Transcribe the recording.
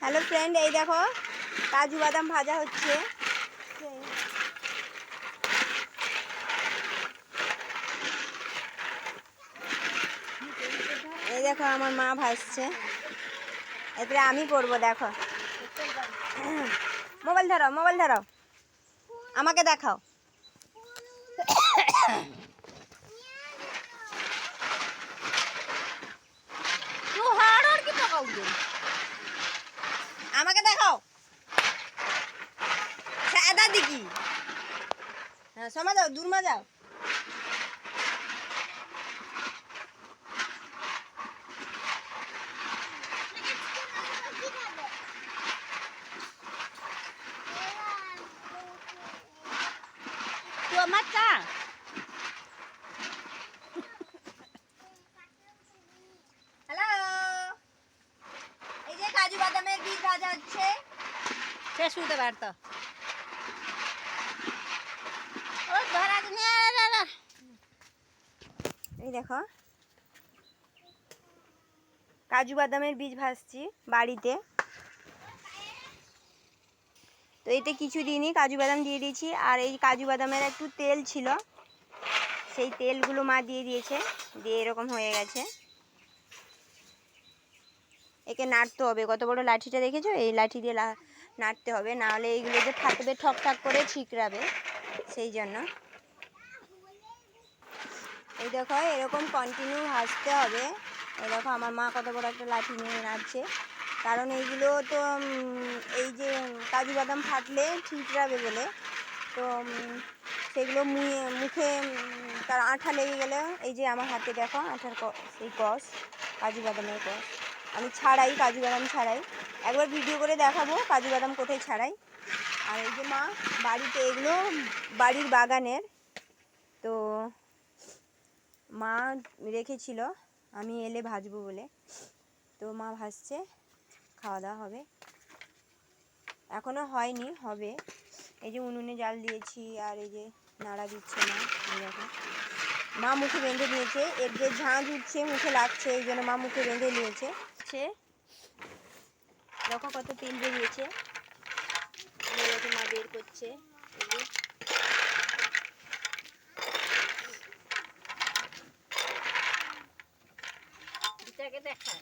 Hello friend, এই দেখো কাজু বাদাম ভাজা হচ্ছে। এই দেখো আমার মা ভাজছে, এতে আমি করবো। দেখো, মোবাইল ধরাও, মোবাইল ধরাও, আমাকে দেখাও। আমাকে দেখাও সাদা দিকি। হ্যাঁ, সমা যাও, দূর মা যাও। মাছা হ্যালো, এই যে কাজু বাদামের বীজ ভাজা হচ্ছে। শেষ হতে পারতো এই দেখো কাজু বাদামের বীজ ভাজছি বাড়িতে। তো এতে কিছু দিনই কাজু বাদাম দিয়ে দিয়েছি, আর এই কাজু বাদামের একটু তেল ছিল, সেই তেলগুলো মা দিয়ে দিয়েছে, দিয়ে এরকম হয়ে গেছে। একে নাড়তে হবে, কত বড় লাঠিটা দেখেছো, এই লাঠি দিয়ে নাড়তে হবে, নাহলে এইগুলো যে ফাটবে, ঠক ঠাক করে ছিকড়াবে, সেই জন্য। এই দেখো এরকম কন্টিনিউ ভাজতে হবে। এই দেখো আমার মা কত বড় একটা লাঠি নিয়ে নাড়ছে, কারণ এইগুলো তো এই যে কাজু বাদাম ফাটলে ছিকড়াবে বলে, তো সেগুলো মুখে তার আঠা লেগে গেলে, এই যে আমার হাতে দেখো আঠার সেই কষ, কাজু বাদামের কষ। আমি ছাড়াই, কাজু বাদাম ছাড়াই, একবার ভিডিও করে দেখাবো কাজু বাদাম কোথায় ছাড়াই। আর এই যে মা বাড়িতে, এগুলো বাড়ির বাগানের, তো মা রেখেছিল আমি এলে ভাজবো বলে, তো মা ভাজছে, খাওয়া দাওয়া হবে। এখনও হয়নি, হবে। এই যে উনুনে জাল দিয়েছি, আর এই যে নাড়া দিচ্ছে মা। দেখো মা মুখে বেঁধে নিয়েছে, এর যে ঝাঁঝ উঠছে মুখে লাগছে, এই জন্য মা মুখে বেঁধে নিয়েছে। দেখো কত তেল বেরিয়েছে, মা বের করছে। দেখায়